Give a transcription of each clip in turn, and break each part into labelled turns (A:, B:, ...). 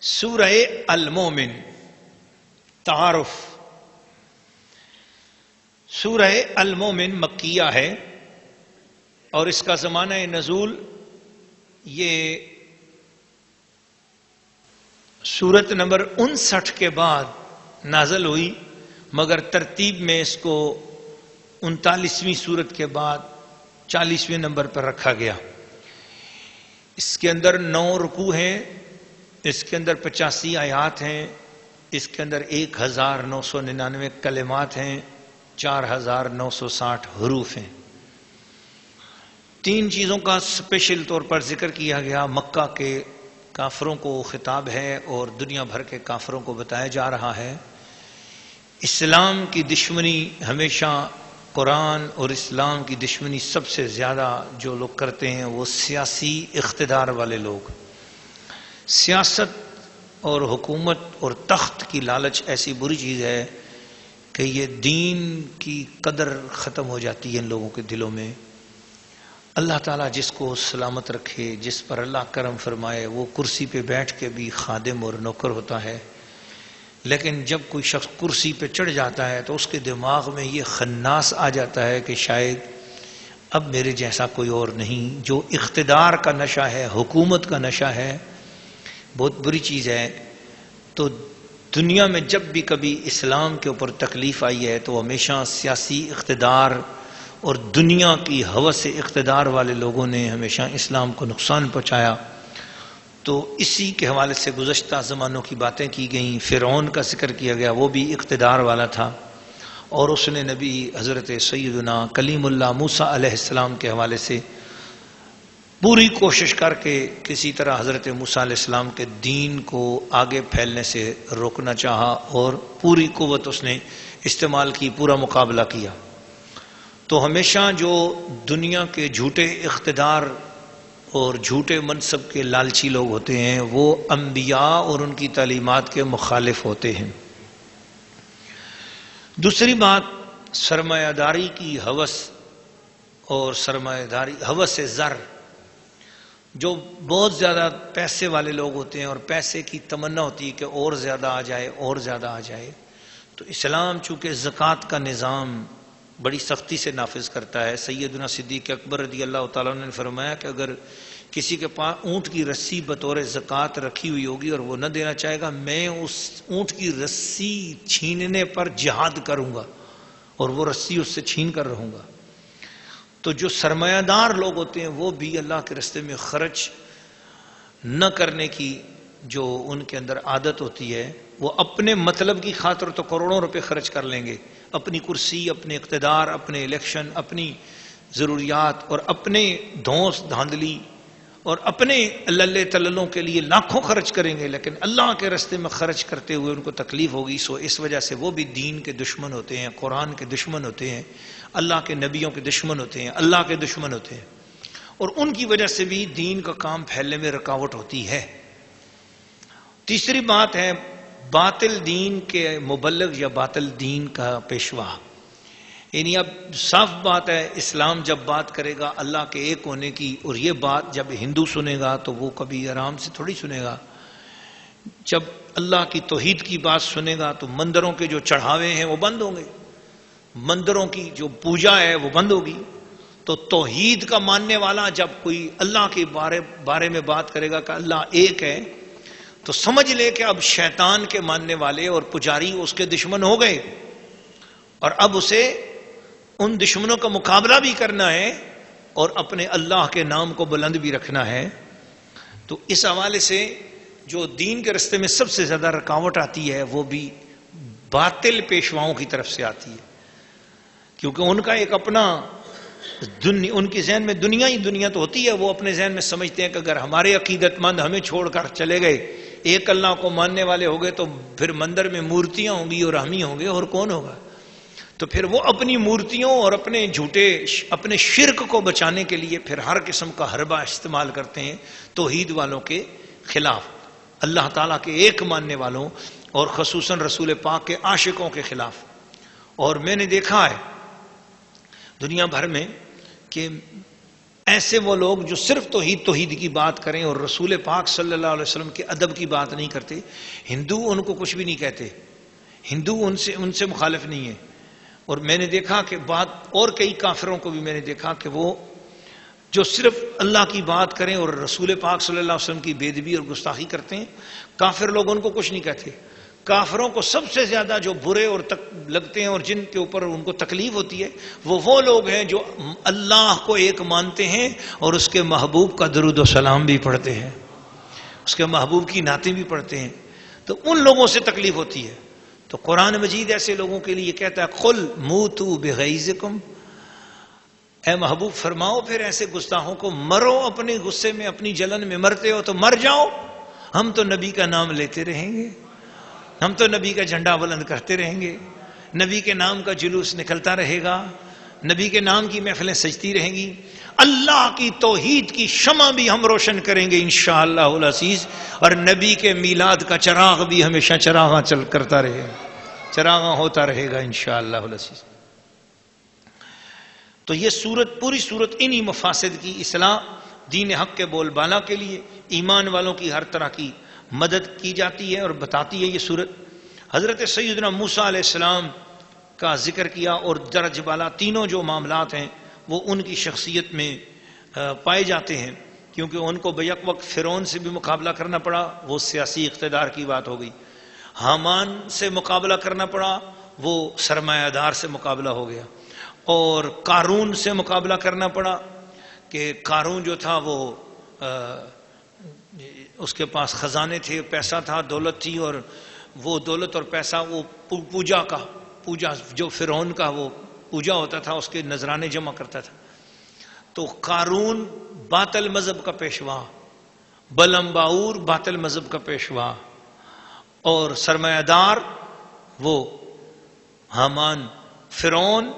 A: سورہ المومن تعارف۔ سورہ المومن مکیہ ہے اور اس کا زمانہ نزول یہ سورت نمبر 59 کے بعد نازل ہوئی، مگر ترتیب میں اس کو 39ویں سورت کے بعد 40ویں نمبر پر رکھا گیا۔ اس کے اندر 9 رکوع ہیں، اس کے اندر 85 آیات ہیں، اس کے اندر 1999 کلمات ہیں، 4960 حروف ہیں۔ 3 چیزوں کا اسپیشل طور پر ذکر کیا گیا۔ مکہ کے کافروں کو خطاب ہے اور دنیا بھر کے کافروں کو بتایا جا رہا ہے اسلام کی دشمنی ہمیشہ، قرآن اور اسلام کی دشمنی سب سے زیادہ جو لوگ کرتے ہیں وہ سیاسی اقتدار والے لوگ۔ سیاست اور حکومت اور تخت کی لالچ ایسی بری چیز ہے کہ یہ دین کی قدر ختم ہو جاتی ہے ان لوگوں کے دلوں میں۔ اللہ تعالیٰ جس کو سلامت رکھے، جس پر اللہ کرم فرمائے، وہ کرسی پہ بیٹھ کے بھی خادم اور نوکر ہوتا ہے، لیکن جب کوئی شخص کرسی پہ چڑھ جاتا ہے تو اس کے دماغ میں یہ خناس آ جاتا ہے کہ شاید اب میرے جیسا کوئی اور نہیں۔ جو اقتدار کا نشہ ہے، حکومت کا نشہ ہے، بہت بری چیز ہے۔ تو دنیا میں جب بھی کبھی اسلام کے اوپر تکلیف آئی ہے تو ہمیشہ سیاسی اقتدار اور دنیا کی ہوس اقتدار والے لوگوں نے ہمیشہ اسلام کو نقصان پہنچایا۔ تو اسی کے حوالے سے گزشتہ زمانوں کی باتیں کی گئیں۔ فرعون کا ذکر کیا گیا، وہ بھی اقتدار والا تھا اور اس نے نبی حضرت سیدنا کلیم اللہ موسیٰ علیہ السلام کے حوالے سے پوری کوشش کر کے کسی طرح حضرت موسیٰ علیہ السلام کے دین کو آگے پھیلنے سے روکنا چاہا اور پوری قوت اس نے استعمال کی، پورا مقابلہ کیا۔ تو ہمیشہ جو دنیا کے جھوٹے اقتدار اور جھوٹے منصب کے لالچی لوگ ہوتے ہیں وہ انبیاء اور ان کی تعلیمات کے مخالف ہوتے ہیں۔ دوسری بات، سرمایہ داری کی ہوس اور سرمایہ داری ہوس زر، جو بہت زیادہ پیسے والے لوگ ہوتے ہیں اور پیسے کی تمنا ہوتی ہے کہ اور زیادہ آ جائے اور زیادہ آ جائے۔ تو اسلام چونکہ زکوٰۃ کا نظام بڑی سختی سے نافذ کرتا ہے۔ سیدنا صدیق اکبر رضی اللہ تعالیٰ عنہ نے فرمایا کہ اگر کسی کے پاس اونٹ کی رسی بطور زکوٰۃ رکھی ہوئی ہوگی اور وہ نہ دینا چاہے گا، میں اس اونٹ کی رسی چھیننے پر جہاد کروں گا اور وہ رسی اس سے چھین کر رہوں گا۔ تو جو سرمایہ دار لوگ ہوتے ہیں وہ بھی اللہ کے راستے میں خرچ نہ کرنے کی جو ان کے اندر عادت ہوتی ہے، وہ اپنے مطلب کی خاطر تو کروڑوں روپے خرچ کر لیں گے، اپنی کرسی، اپنے اقتدار، اپنے الیکشن، اپنی ضروریات اور اپنے دھونس دھاندلی اور اپنے للے تللوں کے لیے لاکھوں خرچ کریں گے، لیکن اللہ کے راستے میں خرچ کرتے ہوئے ان کو تکلیف ہوگی۔ سو اس وجہ سے وہ بھی دین کے دشمن ہوتے ہیں، قرآن کے دشمن ہوتے ہیں، اللہ کے نبیوں کے دشمن ہوتے ہیں، اللہ کے دشمن ہوتے ہیں، اور ان کی وجہ سے بھی دین کا کام پھیلنے میں رکاوٹ ہوتی ہے۔ تیسری بات ہے باطل دین کے مبلغ یا باطل دین کا پیشوا۔ یعنی اب صاف بات ہے، اسلام جب بات کرے گا اللہ کے ایک ہونے کی، اور یہ بات جب ہندو سنے گا تو وہ کبھی آرام سے تھوڑی سنے گا۔ جب اللہ کی توحید کی بات سنے گا تو مندروں کے جو چڑھاوے ہیں وہ بند ہوں گے، مندروں کی جو پوجا ہے وہ بند ہوگی۔ تو توحید کا ماننے والا جب کوئی اللہ کے بارے میں بات کرے گا کہ اللہ ایک ہے، تو سمجھ لے کہ اب شیطان کے ماننے والے اور پجاری اس کے دشمن ہو گئے، اور اب اسے ان دشمنوں کا مقابلہ بھی کرنا ہے اور اپنے اللہ کے نام کو بلند بھی رکھنا ہے۔ تو اس حوالے سے جو دین کے راستے میں سب سے زیادہ رکاوٹ آتی ہے وہ بھی باطل پیشواؤں کی طرف سے آتی ہے، کیونکہ ان کا ایک اپنا ان کے ذہن میں دنیا ہی دنیا تو ہوتی ہے۔ وہ اپنے ذہن میں سمجھتے ہیں کہ اگر ہمارے عقیدت مند ہمیں چھوڑ کر چلے گئے، ایک اللہ کو ماننے والے ہو گئے، تو پھر مندر میں مورتیاں ہوں گی اور ہم ہی ہوں گے، اور کون ہوگا؟ تو پھر وہ اپنی مورتیوں اور اپنے جھوٹے اپنے شرک کو بچانے کے لیے پھر ہر قسم کا حربہ استعمال کرتے ہیں توحید والوں کے خلاف، اللہ تعالیٰ کے ایک ماننے والوں اور خصوصاً رسول پاک کے عاشقوں کے خلاف۔ اور میں نے دیکھا ہے دنیا بھر میں کہ ایسے وہ لوگ جو صرف توحید کی بات کریں اور رسول پاک صلی اللہ علیہ وسلم کے ادب کی بات نہیں کرتے. ہندو ان کو کچھ بھی نہیں کہتے, ہندو ان سے مخالف نہیں ہے. اور میں نے دیکھا کہ اور کئی کافروں کو بھی میں نے دیکھا کہ وہ جو صرف اللہ کی بات کریں اور رسول پاک صلی اللہ علیہ وسلم کی بے ادبی اور گستاخی کرتے ہیں, کافر لوگ ان کو کچھ نہیں کہتے. کافروں کو سب سے زیادہ جو برے اور لگتے ہیں اور جن کے اوپر ان کو تکلیف ہوتی ہے وہ لوگ ہیں جو اللہ کو ایک مانتے ہیں اور اس کے محبوب کا درود و سلام بھی پڑھتے ہیں, اس کے محبوب کی نعتیں بھی پڑھتے ہیں. تو ان لوگوں سے تکلیف ہوتی ہے. تو قرآن مجید ایسے لوگوں کے لیے کہتا ہے قل موتوا بغیظکم, اے محبوب فرماؤ پھر ایسے گستاخوں کو مرو اپنے غصے میں, اپنی جلن میں مرتے ہو تو مر جاؤ, ہم تو نبی کا نام لیتے رہیں گے, ہم تو نبی کا جھنڈا بلند کرتے رہیں گے, نبی کے نام کا جلوس نکلتا رہے گا, نبی کے نام کی محفلیں سجتی رہیں گی, اللہ کی توحید کی شمع بھی ہم روشن کریں گے انشاءاللہ العزیز, اور نبی کے میلاد کا چراغ بھی ہمیشہ چراغاں چل کرتا رہے گا, چراغاں ہوتا رہے گا انشاءاللہ العزیز. تو یہ سورت, پوری سورت انہی مفاسد کی اصلاح, دین حق کے بول بالا کے لیے ایمان والوں کی ہر طرح کی مدد کی جاتی ہے اور بتاتی ہے یہ سورت. حضرت سیدنا موسیٰ علیہ السلام کا ذکر کیا, اور درج بالا تینوں جو معاملات ہیں وہ ان کی شخصیت میں پائے جاتے ہیں, کیونکہ ان کو بیک وقت فرعون سے بھی مقابلہ کرنا پڑا, وہ سیاسی اقتدار کی بات ہو گئی. حامان سے مقابلہ کرنا پڑا, وہ سرمایہ دار سے مقابلہ ہو گیا. اور قارون سے مقابلہ کرنا پڑا کہ قارون جو تھا وہ اس کے پاس خزانے تھے, پیسہ تھا, دولت تھی, اور وہ دولت اور پیسہ وہ پوجا جو فرعون کا وہ پوجا ہوتا تھا اس کے نذرانے جمع کرتا تھا. تو قارون باطل مذہب کا پیشوا, بلمباور باطل مذہب کا پیشوا, اور سرمایہ دار وہ حامان, فرعون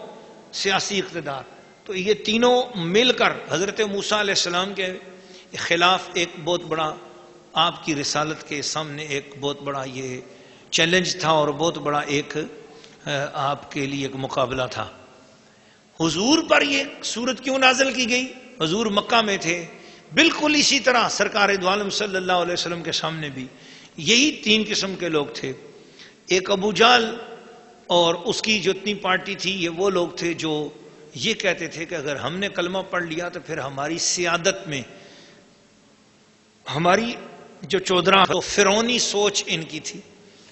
A: سیاسی اقتدار. تو یہ تینوں مل کر حضرت موسیٰ علیہ السلام کے خلاف ایک بہت بڑا, آپ کی رسالت کے سامنے ایک بہت بڑا یہ چیلنج تھا, اور بہت بڑا ایک آپ کے لیے ایک مقابلہ تھا. حضور پر یہ سورت کیوں نازل کی گئی؟ حضور مکہ میں تھے, بالکل اسی طرح سرکار دو عالم صلی اللہ علیہ وسلم کے سامنے بھی یہی تین قسم کے لوگ تھے. ایک ابو جہل اور اس کی جو اتنی پارٹی تھی, یہ وہ لوگ تھے جو یہ کہتے تھے کہ اگر ہم نے کلمہ پڑھ لیا تو پھر ہماری سیادت میں ہماری جو چودرا, وہ فرعونی سوچ ان کی تھی.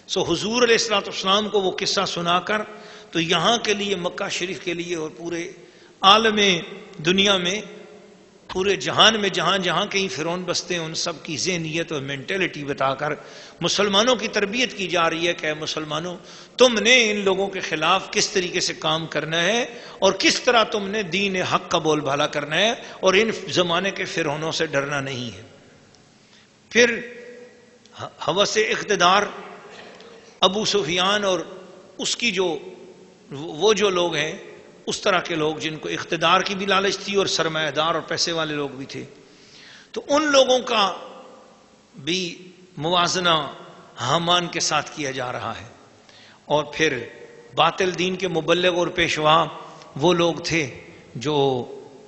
A: سو حضور علیہ الصلوۃ والسلام کو وہ قصہ سنا کر تو یہاں کے لیے, مکہ شریف کے لیے, اور پورے عالم دنیا میں, پورے جہان میں جہاں جہاں کہیں فرعون بستے ہیں ان سب کی ذہنیت اور مینٹلٹی بتا کر مسلمانوں کی تربیت کی جا رہی ہے کہ مسلمانوں, تم نے ان لوگوں کے خلاف کس طریقے سے کام کرنا ہے اور کس طرح تم نے دین حق کا بول بالا کرنا ہے, اور ان زمانے کے فرعونوں سے ڈرنا نہیں ہے. پھر ہوس اقتدار, ابو سفیان اور اس کی وہ جو لوگ ہیں, اس طرح کے لوگ جن کو اقتدار کی بھی لالچ تھی اور سرمایہ دار اور پیسے والے لوگ بھی تھے, تو ان لوگوں کا بھی موازنہ حامان کے ساتھ کیا جا رہا ہے. اور پھر باطل دین کے مبلغ اور پیشوا وہ لوگ تھے جو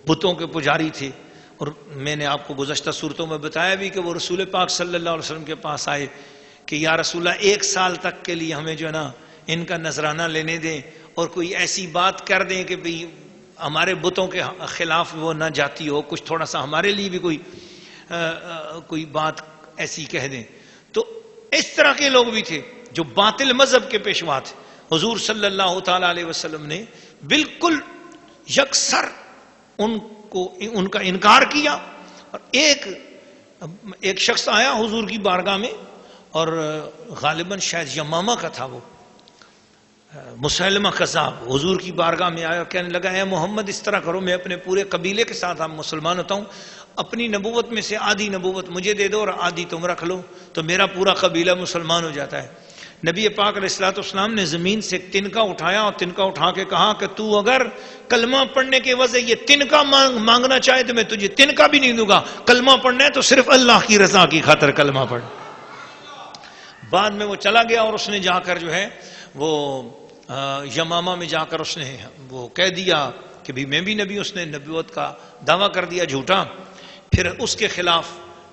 A: بتوں کے پجاری تھے. اور میں نے آپ کو گزشتہ صورتوں میں بتایا بھی کہ وہ رسول پاک صلی اللہ علیہ وسلم کے پاس آئے کہ یا رسول اللہ 1 سال تک کے لیے ہمیں جو ہے نا ان کا نذرانہ لینے دیں, اور کوئی ایسی بات کر دیں کہ بھئی ہمارے بتوں کے خلاف وہ نہ جاتی ہو, کچھ تھوڑا سا ہمارے لیے بھی کوئی بات ایسی کہہ دیں. تو اس طرح کے لوگ بھی تھے جو باطل مذہب کے پیشوا تھے. حضور صلی اللہ تعالی علیہ وسلم نے بالکل یکسر ان کا انکار کیا. اور ایک شخص آیا حضور کی بارگاہ میں, اور غالباً شاید یمامہ کا تھا, وہ مسلمہ کذاب حضور کی بارگاہ میں آیا اور کہنے لگا اے محمد اس طرح کرو, میں اپنے پورے قبیلے کے ساتھ آپ مسلمان ہوتا ہوں, اپنی نبوت میں سے آدھی نبوت مجھے دے دو اور آدھی تم رکھ لو, تو میرا پورا قبیلہ مسلمان ہو جاتا ہے. نبی پاک علیہ الصلوۃ والسلام نے زمین سے ایک تنکا اٹھایا اور تنکا اٹھا کے کہا کہ تو اگر کلمہ پڑھنے کے وجہ یہ تنکا مانگنا چاہے تو میں تجھے تنکا بھی نہیں دوں گا, کلمہ پڑھنا ہے تو صرف اللہ کی رضا کی خاطر کلمہ پڑھ. بعد میں وہ چلا گیا اور اس نے جا کر جو ہے وہ یمامہ میں جا کر اس نے وہ کہہ دیا کہ بھی میں بھی نبی، اس نے نبوت کا دعویٰ کر دیا جھوٹا. پھر اس کے خلاف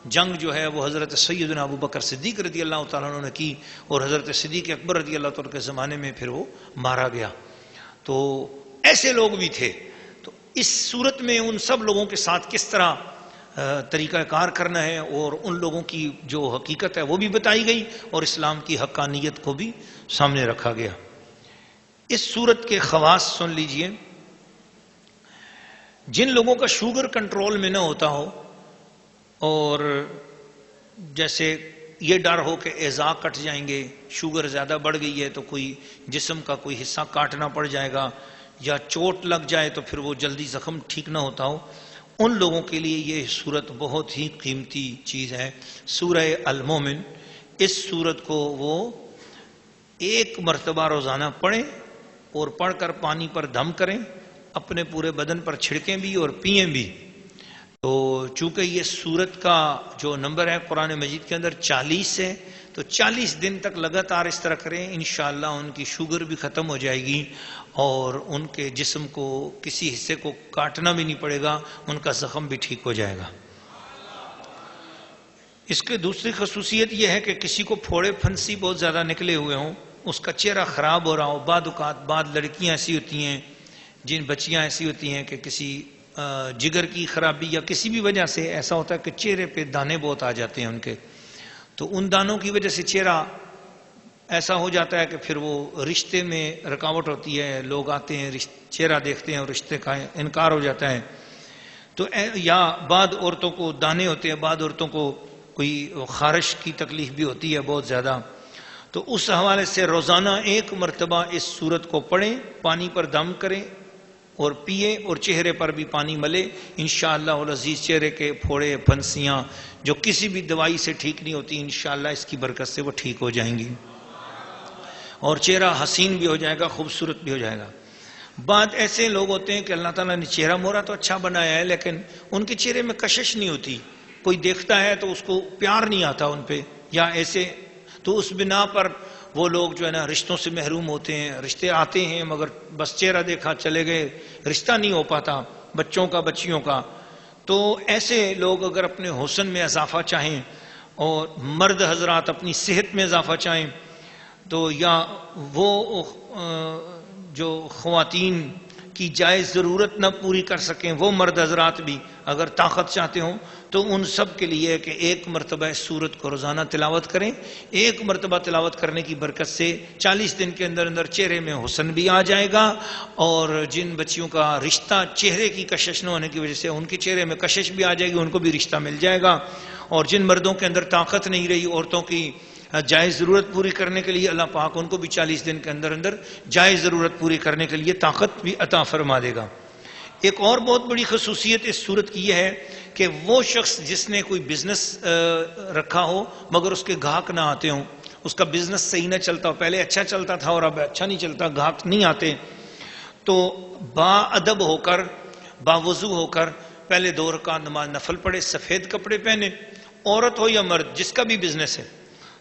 A: جنگ جو ہے وہ حضرت سیدنا ابو بکر صدیق رضی اللہ تعالیٰ عنہ نے کی، اور حضرت صدیق اکبر رضی اللہ تعالیٰ کے زمانے میں پھر وہ مارا گیا. تو ایسے لوگ بھی تھے. تو اس صورت میں ان سب لوگوں کے ساتھ کس طرح طریقہ کار کرنا ہے اور ان لوگوں کی جو حقیقت ہے وہ بھی بتائی گئی، اور اسلام کی حقانیت کو بھی سامنے رکھا گیا. اس صورت کے خواص سن لیجئے. جن لوگوں کا شوگر کنٹرول میں نہ ہوتا ہو، اور جیسے یہ ڈر ہو کہ اعضاء کٹ جائیں گے، شوگر زیادہ بڑھ گئی ہے تو کوئی جسم کا کوئی حصہ کاٹنا پڑ جائے گا، یا چوٹ لگ جائے تو پھر وہ جلدی زخم ٹھیک نہ ہوتا ہو، ان لوگوں کے لیے یہ صورت بہت ہی قیمتی چیز ہے. سورہ المومن، اس صورت کو وہ ایک مرتبہ روزانہ پڑھیں، اور پڑھ کر پانی پر دم کریں، اپنے پورے بدن پر چھڑکیں بھی اور پئیں بھی. تو چونکہ یہ سورت کا جو نمبر ہے قرآن مجید کے اندر 40 ہے، تو 40 دن تک لگاتار اس طرح کریں، انشاءاللہ ان کی شوگر بھی ختم ہو جائے گی، اور ان کے جسم کو کسی حصے کو کاٹنا بھی نہیں پڑے گا، ان کا زخم بھی ٹھیک ہو جائے گا. اس کے دوسری خصوصیت یہ ہے کہ کسی کو پھوڑے پھنسی بہت زیادہ نکلے ہوئے ہوں، اس کا چہرہ خراب ہو رہا ہو. بعد اوقات بعد لڑکیاں ایسی ہوتی ہیں، جن بچیاں ایسی ہوتی ہیں کہ کسی جگر کی خرابی یا کسی بھی وجہ سے ایسا ہوتا ہے کہ چہرے پہ دانے بہت آ جاتے ہیں ان کے، تو ان دانوں کی وجہ سے چہرہ ایسا ہو جاتا ہے کہ پھر وہ رشتے میں رکاوٹ ہوتی ہے. لوگ آتے ہیں، چہرہ دیکھتے ہیں اور رشتے کا انکار ہو جاتا ہے. تو یا بعض عورتوں کو دانے ہوتے ہیں، بعض عورتوں کو کوئی خارش کی تکلیف بھی ہوتی ہے بہت زیادہ. تو اس حوالے سے روزانہ ایک مرتبہ اس سورت کو پڑھیں، پانی پر دم کریں اور پیئے، اور چہرے پر بھی پانی ملے. انشاءاللہ العزیز چہرے کے پھوڑے پھنسیاں جو کسی بھی دوائی سے ٹھیک نہیں ہوتی، انشاءاللہ اس کی برکت سے وہ ٹھیک ہو جائیں گی، اور چہرہ حسین بھی ہو جائے گا، خوبصورت بھی ہو جائے گا. بعد ایسے لوگ ہوتے ہیں کہ اللہ تعالیٰ نے چہرہ مورا تو اچھا بنایا ہے، لیکن ان کے چہرے میں کشش نہیں ہوتی. کوئی دیکھتا ہے تو اس کو پیار نہیں آتا ان پہ، یا ایسے. تو اس بنا پر وہ لوگ جو ہے نا رشتوں سے محروم ہوتے ہیں. رشتے آتے ہیں مگر بس چہرہ دیکھا چلے گئے، رشتہ نہیں ہو پاتا بچوں کا بچیوں کا. تو ایسے لوگ اگر اپنے حسن میں اضافہ چاہیں، اور مرد حضرات اپنی صحت میں اضافہ چاہیں، تو یا وہ جو خواتین کی جائز ضرورت نہ پوری کر سکیں وہ مرد حضرات بھی اگر طاقت چاہتے ہوں، تو ان سب کے لیے کہ ایک مرتبہ اس سورت کو روزانہ تلاوت کریں. ایک مرتبہ تلاوت کرنے کی برکت سے 40 دن کے اندر اندر چہرے میں حسن بھی آ جائے گا، اور جن بچیوں کا رشتہ چہرے کی کشش نہ ہونے کی وجہ سے ان کے چہرے میں کشش بھی آ جائے گی، ان کو بھی رشتہ مل جائے گا. اور جن مردوں کے اندر طاقت نہیں رہی عورتوں کی جائز ضرورت پوری کرنے کے لیے، اللہ پاک ان کو بھی 40 دن کے اندر اندر جائز ضرورت پوری کرنے کے لیے طاقت بھی عطا فرما دے گا. ایک اور بہت بڑی خصوصیت اس صورت کی یہ ہے کہ وہ شخص جس نے کوئی بزنس رکھا ہو مگر اس کے گاہک نہ آتے ہوں، اس کا بزنس صحیح نہ چلتا ہو، پہلے اچھا چلتا تھا اور اب اچھا نہیں چلتا، گاہک نہیں آتے، تو با ادب ہو کر، باوضو ہو کر پہلے 2 رکعت نماز نفل پڑھے، سفید کپڑے پہنے، عورت ہو یا مرد جس کا بھی بزنس ہے،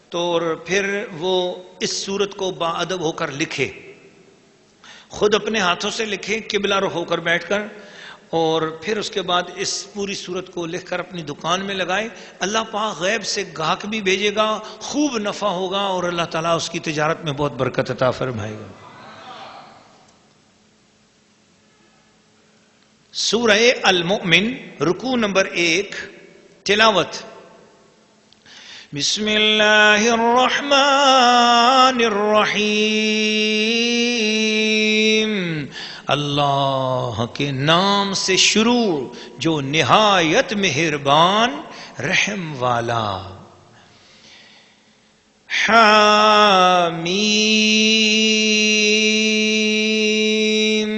A: تو پھر وہ اس صورت کو با ادب ہو کر لکھے، خود اپنے ہاتھوں سے لکھے قبلہ رخ ہو کر بیٹھ کر، اور پھر اس کے بعد اس پوری صورت کو لکھ کر اپنی دکان میں لگائے. اللہ پاک غیب سے گاہک بھی بھیجے گا، خوب نفع ہوگا، اور اللہ تعالیٰ اس کی تجارت میں بہت برکت عطا فرمائے گا. سورہ المؤمن، رکوع نمبر 1، تلاوت. بسم اللہ الرحمن الرحیم، اللہ کے نام سے شروع جو نہایت مہربان رحم والا. حامیم،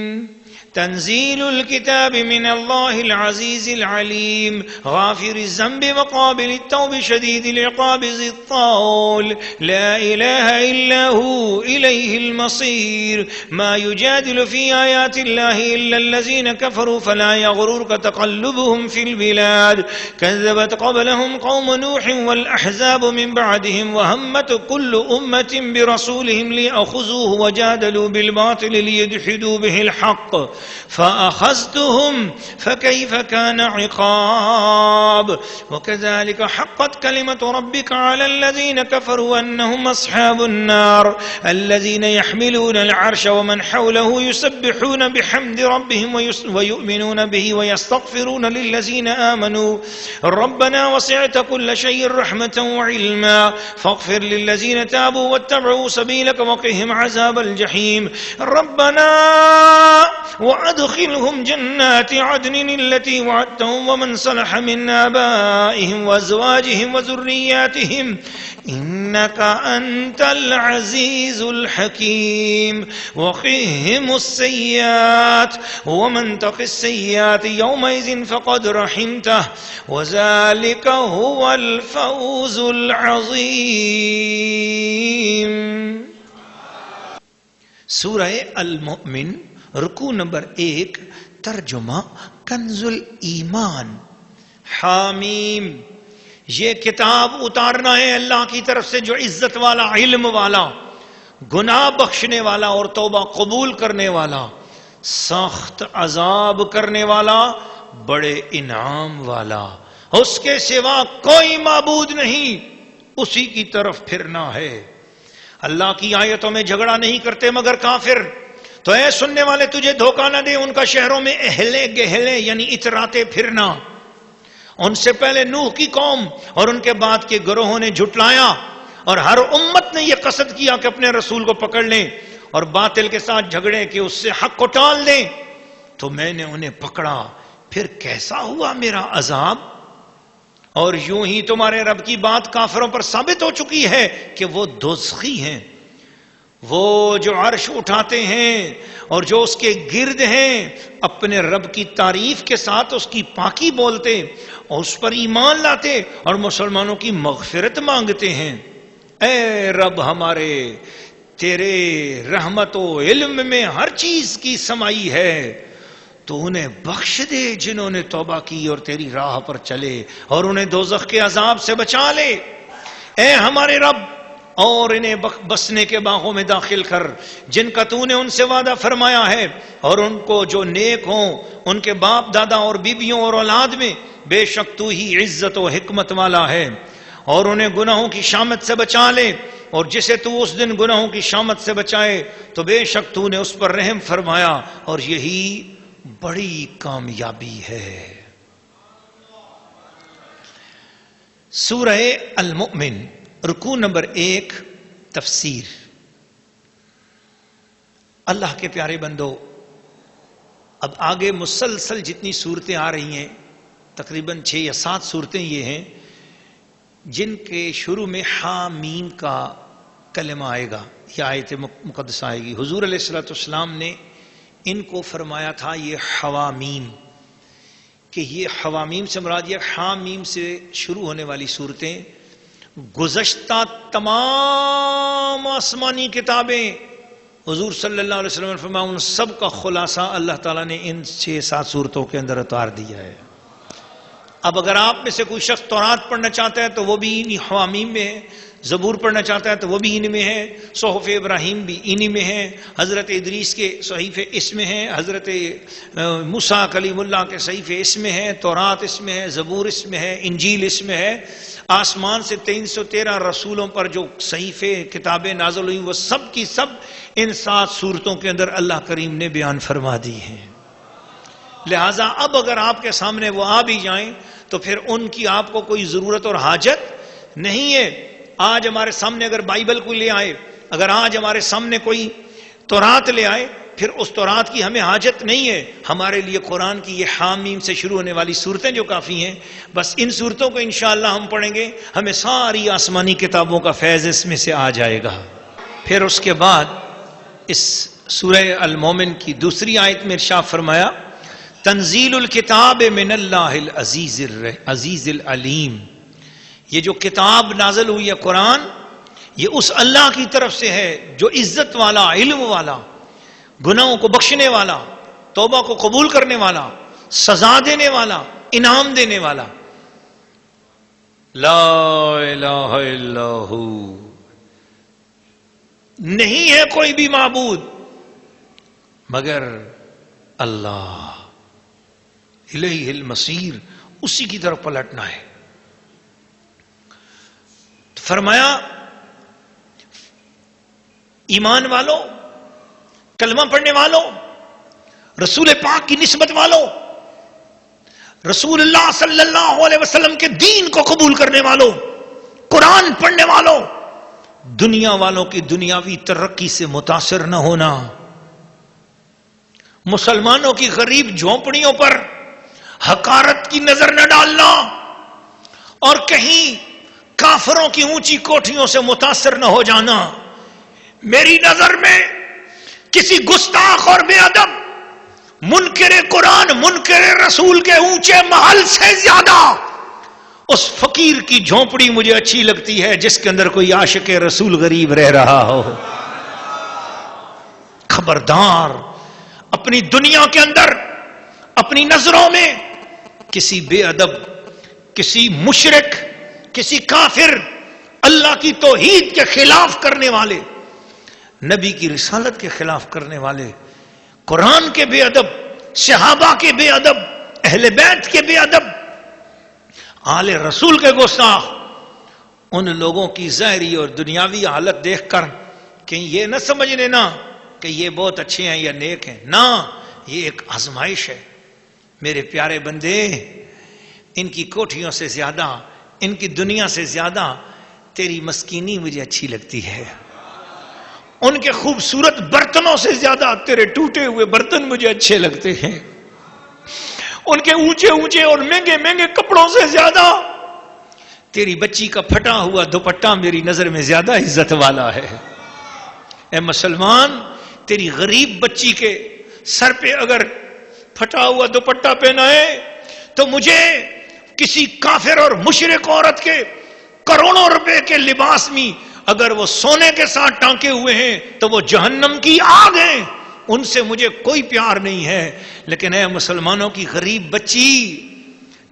A: تنزيل الكتاب من الله العزيز العليم غافر الذنب وقابل التوب شديد العقاب ذي الطول لا إله إلا هو إليه المصير ما يجادل في آيات الله إلا الذين كفروا فلا يغررك تقلبهم في البلاد كذبت قبلهم قوم نوح والأحزاب من بعدهم وهمت كل أمة برسولهم ليأخذوه وجادلوا بالباطل ليدحدوا به الحق فأخذتهم فكيف كان عقاب وكذلك حقت كلمة ربك على الذين كفروا أنهم أصحاب النار الذين يحملون العرش ومن حوله يسبحون بحمد ربهم ويؤمنون به ويستغفرون للذين آمنوا ربنا وسعت كل شيء رحمة وعلما فاغفر للذين تابوا واتبعوا سبيلك وقهم عذاب الجحيم ربنا وأدخلهم جنات عدن التي وعدتهم ومن صلح من آبائهم وأزواجهم وذرياتهم إنك أنت العزيز الحكيم وقهم السيئات ومن تق السيئات يومئذ فقد رحمته وذلك هو الفوز العظيم. سورہ المؤمن رکوع نمبر 1 ترجمہ کنز الایمان. حامیم، یہ کتاب اتارنا ہے اللہ کی طرف سے جو عزت والا، علم والا، گناہ بخشنے والا اور توبہ قبول کرنے والا، سخت عذاب کرنے والا، بڑے انعام والا. اس کے سوا کوئی معبود نہیں، اسی کی طرف پھرنا ہے. اللہ کی آیتوں میں جھگڑا نہیں کرتے مگر کافر. تو اے سننے والے تجھے دھوکہ نہ دے ان کا شہروں میں اہلے گہلے یعنی اتراتے پھرنا. ان سے پہلے نوح کی قوم اور ان کے بعد کے گروہوں نے جھٹلایا اور ہر امت نے یہ قصد کیا کہ اپنے رسول کو پکڑ لیں اور باطل کے ساتھ جھگڑیں کہ اس سے حق کو ٹال دیں. تو میں نے انہیں پکڑا، پھر کیسا ہوا میرا عذاب. اور یوں ہی تمہارے رب کی بات کافروں پر ثابت ہو چکی ہے کہ وہ دوزخی ہیں. وہ جو عرش اٹھاتے ہیں اور جو اس کے گرد ہیں اپنے رب کی تعریف کے ساتھ اس کی پاکی بولتے اور اس پر ایمان لاتے اور مسلمانوں کی مغفرت مانگتے ہیں. اے رب ہمارے، تیرے رحمت و علم میں ہر چیز کی سمائی ہے، تو انہیں بخش دے جنہوں نے توبہ کی اور تیری راہ پر چلے اور انہیں دوزخ کے عذاب سے بچا لے. اے ہمارے رب، اور انہیں بسنے کے باغوں میں داخل کر جن کا تو نے ان سے وعدہ فرمایا ہے، اور ان کو جو نیک ہوں ان کے باپ دادا اور بیویوں اور اولاد میں، بے شک تو ہی عزت و حکمت والا ہے. اور انہیں گناہوں کی شامت سے بچا لے، اور جسے تو اس دن گناہوں کی شامت سے بچائے تو بے شک تو نے اس پر رحم فرمایا، اور یہی بڑی کامیابی ہے. سورہ المؤمن رکوع نمبر 1 تفسیر. اللہ کے پیارے بندو، اب آگے مسلسل جتنی صورتیں آ رہی ہیں، تقریباً 6 یا 7 صورتیں یہ ہیں جن کے شروع میں حامیم کا کلمہ آئے گا، یہ آیت مقدسہ آئے گی. حضور علیہ السلام نے ان کو فرمایا تھا یہ حوامیم، کہ یہ حوامیم سے مراد یہ حامیم سے شروع ہونے والی صورتیں گزشتہ تمام آسمانی کتابیں حضور صلی اللہ علیہ وسلم نے فرمایا ان سب کا خلاصہ اللہ تعالیٰ نے ان 6-7 صورتوں کے اندر اتار دیا ہے. اب اگر آپ میں سے کوئی شخص تورات پڑھنا چاہتا ہے تو وہ بھی انہی حوامیم میں ہے، زبور پڑھنا چاہتا ہے تو وہ بھی ان میں ہے، صحف ابراہیم بھی انہی میں ہے، حضرت ادریس کے صحیفے اس میں ہیں، حضرت موسیٰ کلیم اللہ کے صحیفے اس میں ہیں، تورات اس میں ہے، زبور اس میں ہے، انجیل اس میں ہے. آسمان سے 313 رسولوں پر جو صحیفے کتابیں نازل ہوئی وہ سب کی سب ان 7 صورتوں کے اندر اللہ کریم نے بیان فرما دی ہیں. لہٰذا اب اگر آپ کے سامنے وہ آ بھی جائیں تو پھر ان کی آپ کو کوئی ضرورت اور حاجت نہیں ہے. آج ہمارے سامنے اگر بائبل کو لے آئے، اگر آج ہمارے سامنے کوئی تورات لے آئے، پھر اس تورات کی ہمیں حاجت نہیں ہے. ہمارے لیے قرآن کی یہ حامیم سے شروع ہونے والی صورتیں جو کافی ہیں، بس ان صورتوں کو انشاءاللہ ہم پڑھیں گے، ہمیں ساری آسمانی کتابوں کا فیض اس میں سے آ جائے گا. پھر اس کے بعد اس سورہ المومن کی دوسری آیت میں ارشاد فرمایا تنزیل الکتاب من اللہ العزیز العلیم. یہ جو کتاب نازل ہوئی ہے قرآن، یہ اس اللہ کی طرف سے ہے جو عزت والا، علم والا، گناہوں کو بخشنے والا، توبہ کو قبول کرنے والا، سزا دینے والا، انعام دینے والا. لا الہ الا ہو، نہیں ہے کوئی بھی معبود مگر اللہ الیہ المصیر، اسی کی طرف پلٹنا ہے. فرمایا ایمان والوں، کلمہ پڑھنے والوں، رسول پاک کی نسبت والوں، رسول اللہ صلی اللہ علیہ وسلم کے دین کو قبول کرنے والوں، قرآن پڑھنے والوں، دنیا والوں کی دنیاوی ترقی سے متاثر نہ ہونا، مسلمانوں کی غریب جھونپڑیوں پر حقارت کی نظر نہ ڈالنا، اور کہیں کافروں کی اونچی کوٹھیوں سے متاثر نہ ہو جانا. میری نظر میں کسی گستاخ اور بے ادب، منکر قرآن، منکر رسول کے اونچے محل سے زیادہ اس فقیر کی جھونپڑی مجھے اچھی لگتی ہے جس کے اندر کوئی عاشق رسول غریب رہ رہا ہو. خبردار، اپنی دنیا کے اندر اپنی نظروں میں کسی بے ادب، کسی مشرک، کسی کافر، اللہ کی توحید کے خلاف کرنے والے، نبی کی رسالت کے خلاف کرنے والے، قرآن کے بے ادب، صحابہ کے بے ادب، اہل بیت کے بے ادب، آل رسول کے گستاخ، ان لوگوں کی ظاہری اور دنیاوی حالت دیکھ کر کہیں یہ نہ سمجھ لینا کہ یہ بہت اچھے ہیں یا نیک ہیں. نہ، یہ ایک آزمائش ہے. میرے پیارے بندے، ان کی کوٹھیوں سے زیادہ، ان کی دنیا سے زیادہ تیری مسکینی مجھے اچھی لگتی ہے. ان کے خوبصورت برتنوں سے زیادہ تیرے ٹوٹے ہوئے برتن مجھے اچھے لگتے ہیں. ان کے اونچے اونچے اور مہنگے مہنگے کپڑوں سے زیادہ تیری بچی کا پھٹا ہوا دوپٹہ میری نظر میں زیادہ عزت والا ہے. اے مسلمان، تیری غریب بچی کے سر پہ اگر پھٹا ہوا دوپٹہ پہنا ہے تو مجھے کسی کافر اور مشرک عورت کے کروڑوں روپے کے لباس میں اگر وہ سونے کے ساتھ ٹانکے ہوئے ہیں تو وہ جہنم کی آگ ہیں، ان سے مجھے کوئی پیار نہیں ہے. لیکن اے مسلمانوں کی غریب بچی،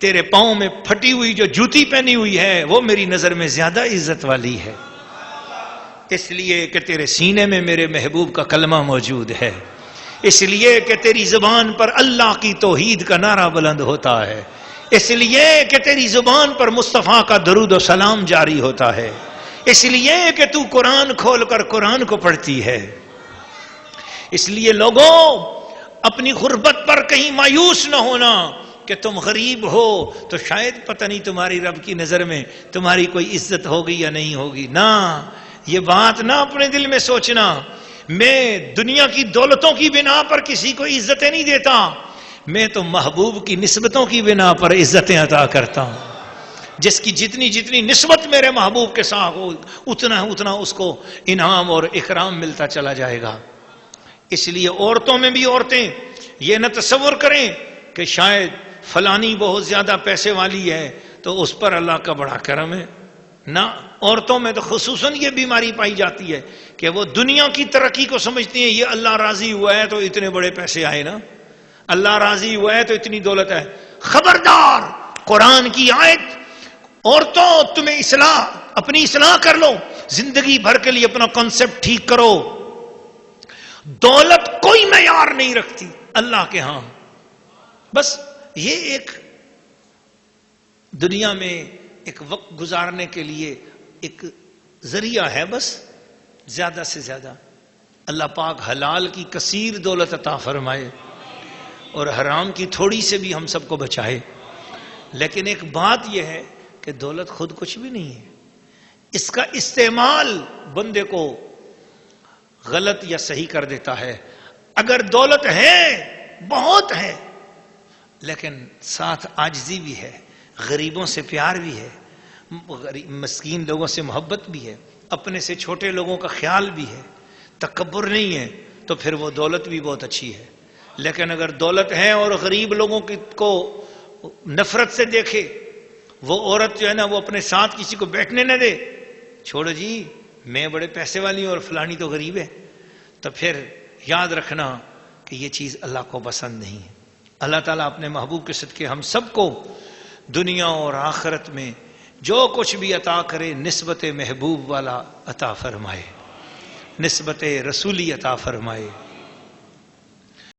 A: تیرے پاؤں میں پھٹی ہوئی جو جوتی پہنی ہوئی ہے وہ میری نظر میں زیادہ عزت والی ہے، اس لیے کہ تیرے سینے میں میرے محبوب کا کلمہ موجود ہے، اس لیے کہ تیری زبان پر اللہ کی توحید کا نعرہ بلند ہوتا ہے، اس لیے کہ تیری زبان پر مصطفیٰ کا درود و سلام جاری ہوتا ہے، اس لیے کہ تو قرآن کھول کر قرآن کو پڑھتی ہے. اس لیے لوگوں، اپنی غربت پر کہیں مایوس نہ ہونا کہ تم غریب ہو تو شاید پتہ نہیں تمہاری رب کی نظر میں تمہاری کوئی عزت ہوگی یا نہیں ہوگی. نہ، یہ بات نہ اپنے دل میں سوچنا. میں دنیا کی دولتوں کی بنا پر کسی کو عزتیں نہیں دیتا، میں تو محبوب کی نسبتوں کی بنا پر عزتیں عطا کرتا ہوں. جس کی جتنی جتنی نسبت میرے محبوب کے ساتھ ہو اتنا اتنا اس کو انعام اور اکرام ملتا چلا جائے گا. اس لیے عورتوں میں بھی عورتیں یہ نہ تصور کریں کہ شاید فلانی بہت زیادہ پیسے والی ہے تو اس پر اللہ کا بڑا کرم ہے. نہ، عورتوں میں تو خصوصاً یہ بیماری پائی جاتی ہے کہ وہ دنیا کی ترقی کو سمجھتی ہیں، یہ اللہ راضی ہوا ہے تو اتنے بڑے پیسے آئے نا، اللہ راضی ہوا ہے تو اتنی دولت ہے. خبردار، قرآن کی آیت، عورتوں تمہیں اپنی اصلاح کر لو، زندگی بھر کے لیے اپنا کنسپٹ ٹھیک کرو. دولت کوئی معیار نہیں رکھتی اللہ کے ہاں، بس یہ ایک دنیا میں ایک وقت گزارنے کے لیے ایک ذریعہ ہے بس، زیادہ سے زیادہ. اللہ پاک حلال کی کثیر دولت عطا فرمائے اور حرام کی تھوڑی سے بھی ہم سب کو بچائے. لیکن ایک بات یہ ہے کہ دولت خود کچھ بھی نہیں ہے، اس کا استعمال بندے کو غلط یا صحیح کر دیتا ہے. اگر دولت ہے، بہت ہے، لیکن ساتھ عاجزی بھی ہے، غریبوں سے پیار بھی ہے، مسکین لوگوں سے محبت بھی ہے، اپنے سے چھوٹے لوگوں کا خیال بھی ہے، تکبر نہیں ہے، تو پھر وہ دولت بھی بہت اچھی ہے. لیکن اگر دولت ہے اور غریب لوگوں کو نفرت سے دیکھے، وہ عورت جو ہے نا وہ اپنے ساتھ کسی کو بیٹھنے نہ دے، چھوڑو جی میں بڑے پیسے والی ہوں اور فلانی تو غریب ہے، تو پھر یاد رکھنا کہ یہ چیز اللہ کو پسند نہیں ہے. اللہ تعالیٰ اپنے محبوب کے صدقے ہم سب کو دنیا اور آخرت میں جو کچھ بھی عطا کرے نسبت محبوب والا عطا فرمائے، نسبت رسولی عطا فرمائے.